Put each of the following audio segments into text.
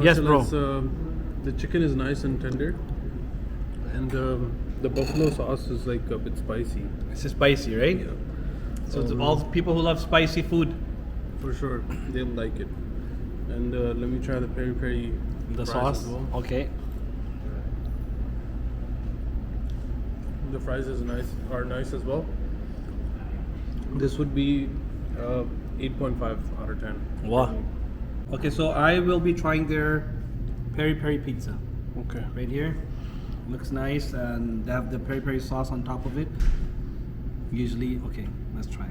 Yes, bro. The chicken is nice and tender, and the buffalo sauce is like a bit spicy. This is spicy, right? Yeah. So it's all people who love spicy food. For sure, they'll like it. And let me try the peri peri. The fries sauce. as well. Okay. The fries are nice as well. This would be 8.5 out of 10. Wow. Okay, so I will be trying their peri peri pizza Okay. right here. Looks nice, and they have the peri peri sauce on top of it. Usually, okay, let's try.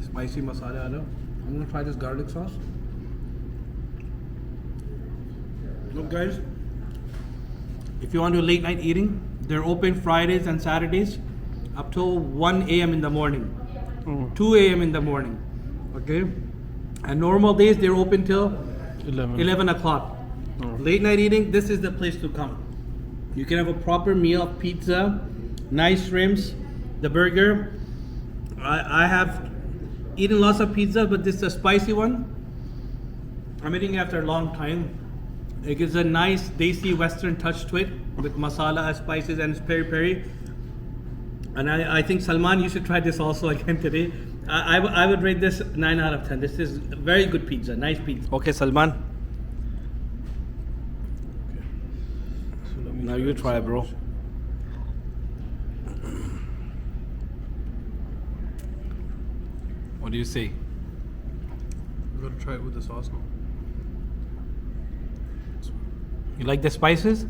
Spicy masala aloo. I'm gonna try this garlic sauce. Look, guys, if you want to do late night eating, they're open Fridays and Saturdays up till 1 a.m. in the morning, 2 a.m. in the morning. Okay, and normal days they're open till 11 o'clock. Late night eating, this is the place to come. You can have a proper meal of pizza, nice shrimps, the burger. I have eaten lots of pizza, but this is a spicy one. I'm eating it after a long time. It gives a nice desi western touch to it with masala, spices, and peri peri. And I think Salman, you should try this also again today. I would rate this 9 out of 10. This is a very good pizza, nice pizza. Okay, Salman. So let me Now you try, bro. What do you say? I'm gonna try it with the sauce now. You like the spices?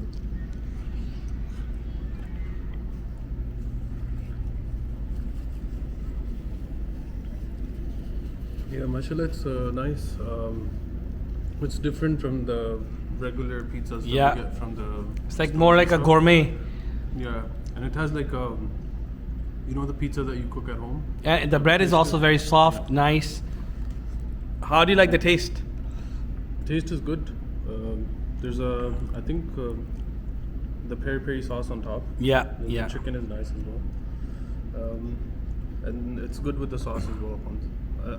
Yeah, mashallah, it's nice. It's different from the regular pizzas that Yeah. we get from the. It's like more like a gourmet. Yeah, and it has like you know the pizza that you cook at home. And the bread is also very soft, nice. How do you like the taste? Taste is good. There's I think the peri peri sauce on top. Yeah, The yeah. chicken is nice as well. And it's good with the sauce as well.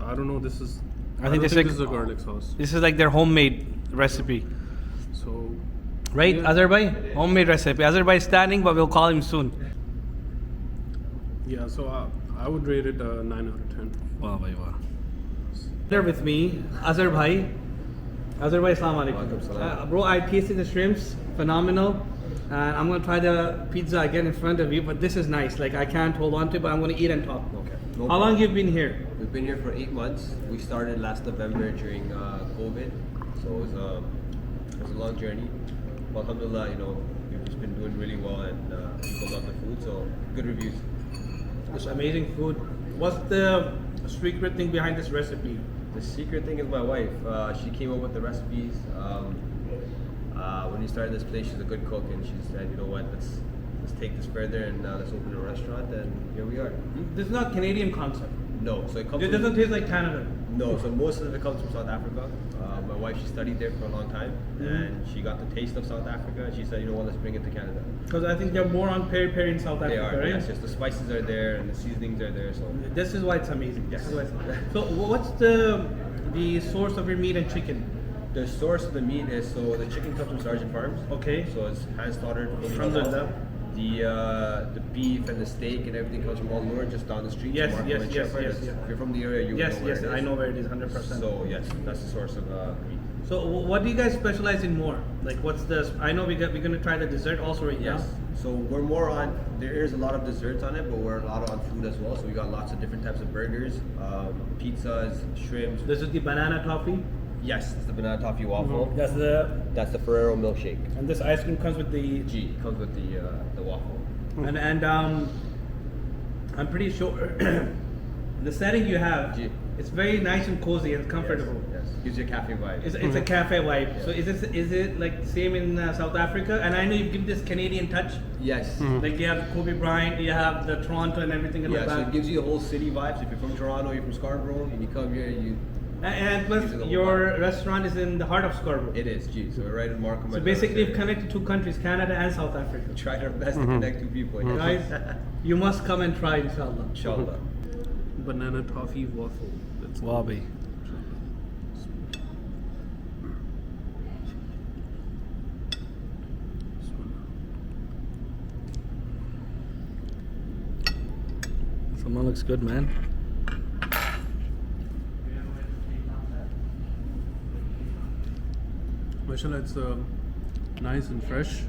I don't know. This is. I think don't this this is is a garlic sauce. This is like their homemade recipe. So. Right, Yeah. Azerbaijan? Homemade recipe. Azerbaijan is standing, but we'll call him soon. Yeah, so I would rate it 9 out of 10. Wow, wow. Here with me, Azerbaijan. Azerbaijan, Assalamu alaikum. Bro, I tasted the shrimps, phenomenal. And I'm gonna try the pizza again in front of you, but this is nice. Like I can't hold on to it, but I'm gonna eat and talk. Okay. How long you've been here? We've been here for 8 months. We started last November during COVID, so it was a long journey. But alhamdulillah, we've just been doing really well, and people love the food, so good reviews. This amazing food. What's the secret thing behind this recipe? The secret thing is my wife. She came up with the recipes. When we started this place, she's a good cook, and she said, you know what, let's take this further and let's open a restaurant, and here we are. This is not Canadian concept. No, so it comes. It doesn't taste like Canada. No, so most of it comes from South Africa. My wife, she studied there for a long time, and she got the taste of South Africa, and she said, you know what, let's bring it to Canada. Because I think they're more on peri peri in South They Africa, are, right? yes, the spices are there, and the seasonings are there, so. This is why it's amazing. Yes. This is why it's so what's the source of your meat and chicken? The source of the meat is, so the chicken comes from Sergeant Farms. Okay. So it's hand slaughtered. Alhamdulillah. The beef and the steak and everything comes from Molana, just down the street. Yes, Marco yes, and yes, Shepherd. yes, yeah. If you're from the area, you Yes, know where yes, it is. I know where it is, 100%. So yes, that's the source of meat. So what do you guys specialize in more? Like what's the? I know we're gonna try the dessert also right Yes. now. So we're more on. There is a lot of desserts on it, but we're a lot on food as well. So we got lots of different types of burgers, pizzas, shrimps. This is the banana toffee. Yes, it's the banana toffee waffle. That's That's the Ferrero milkshake. and this ice cream comes with the G comes with the waffle. and I'm pretty sure the setting you have. G. It's very nice and cozy and comfortable. Yes. Gives you a cafe vibe. It's a cafe vibe. So is it like same in South Africa? And I know you give this Canadian touch. Yes. Like you have Kobe Bryant, you have the Toronto and everything in the Yeah, so back. it gives you a whole city vibe. So if you're from Toronto, you're from Scarborough, and you come here, you And plus, These are the your Molana. restaurant is in the heart of Scarborough. It is, geez. So we're right in Markham. So basically, you've connected two countries, Canada and South Africa. We tried our best to connect two people. yes. Guys, you must come and try, inshallah. Inshallah. Banana toffee waffle. That's Wabi. Someone looks good, man. Mashallah, it's nice and fresh.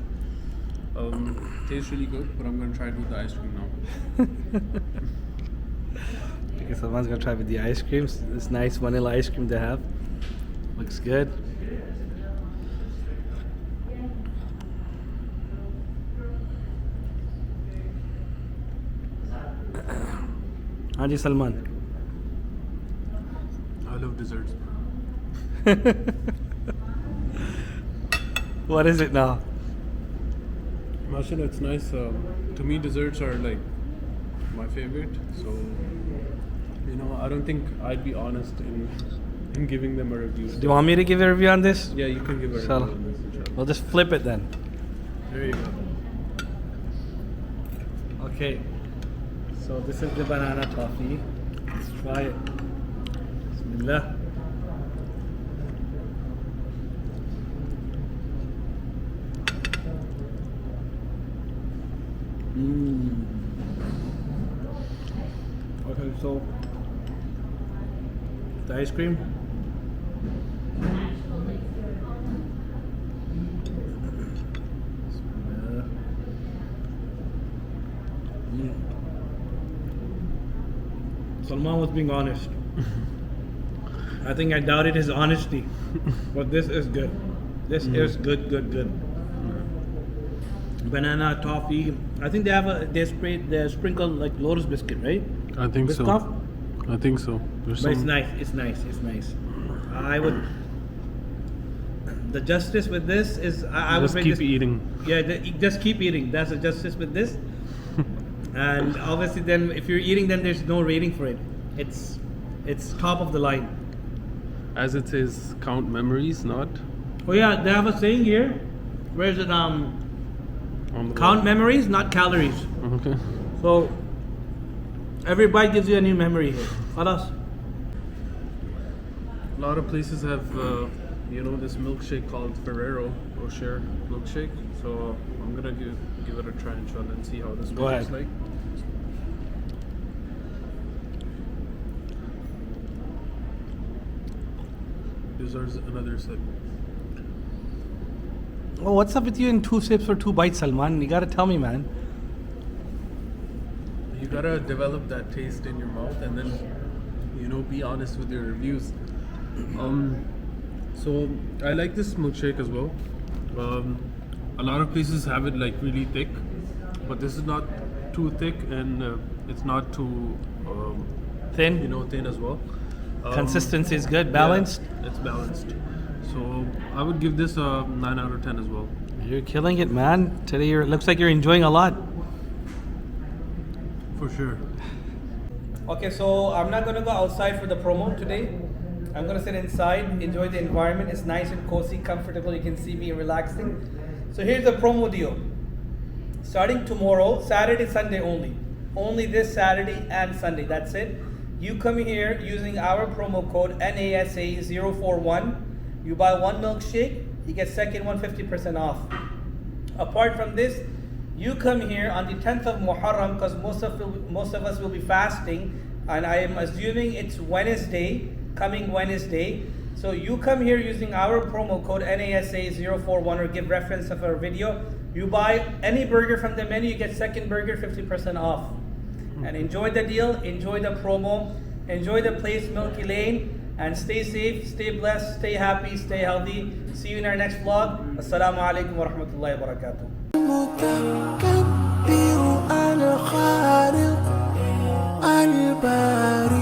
Tastes really good, but I'm gonna try it with the ice cream now. Okay, someone's gonna try with the ice creams. This nice vanilla ice cream they have. Looks good. Haji Salman. I love desserts. What is it now? Mashallah, it's nice. To me, desserts are like my favorite. So, I don't think I'd be honest in giving them a review. Do you want me to give a review on this? Yeah, you can give a review Inshallah. on this, inshallah. We'll just flip it then. There you go. Okay. So this is the banana toffee. Let's try it. Bismillah. Okay, so the ice cream. Bismillah. Salman was being honest. I think I doubted his honesty, but this is good. This is good. Banana toffee. I think they sprinkle like lotus biscuit, right? I think so. Biscoff? I think so. There's But it's some- nice. It's nice. I would. The justice with this is I would Just rate keep this- eating. Yeah, just keep eating. That's the justice with this. And obviously, then if you're eating, then there's no rating for it. It's top of the line. As it says, count memories, not Oh yeah, they have a saying here. Where is it? on the Count wall. memories, not calories. Okay. So every bite gives you a new memory here. Khalas. A lot of places have, this milkshake called Ferrero Rocher milkshake. So I'm gonna give it a try, inshallah, and see how this Go one ahead. tastes like. Deserves another sip. Oh, what's up with you in 2 sips or 2 bites, Salman? You gotta tell me, man. You gotta develop that taste in your mouth, and then be honest with your reviews. So I like this milkshake as well. A lot of places have it like really thick, but this is not too thick, and it's not too Thin. thin as well. Consistency is good, Yeah, balanced. it's balanced. So I would give this a 9 out of 10 as well. You're killing it, man. Today it looks like you're enjoying a lot. For sure. Okay, so I'm not gonna go outside for the promo today. I'm gonna sit inside, enjoy the environment. It's nice and cozy, comfortable. You can see me relaxing. So here's the promo deal. Starting tomorrow, Saturday, Sunday only. Only this Saturday and Sunday. That's it. You come here using our promo code NASA041. You buy 1 milkshake, you get second one 50% off. Apart from this, you come here on the 10th of Muharram, because most of us will be fasting, and I am assuming it's Wednesday, coming Wednesday. So you come here using our promo code NASA041 or give reference of our video. You buy any burger from the menu, you get second burger 50% off. And enjoy the deal, enjoy the promo, enjoy the place Milky Lane, and stay safe, stay blessed, stay happy, stay healthy. See you in our next vlog. Assalamu alaikum wa rahmatullahi wa barakatuh. المتكبر الخالق البارئ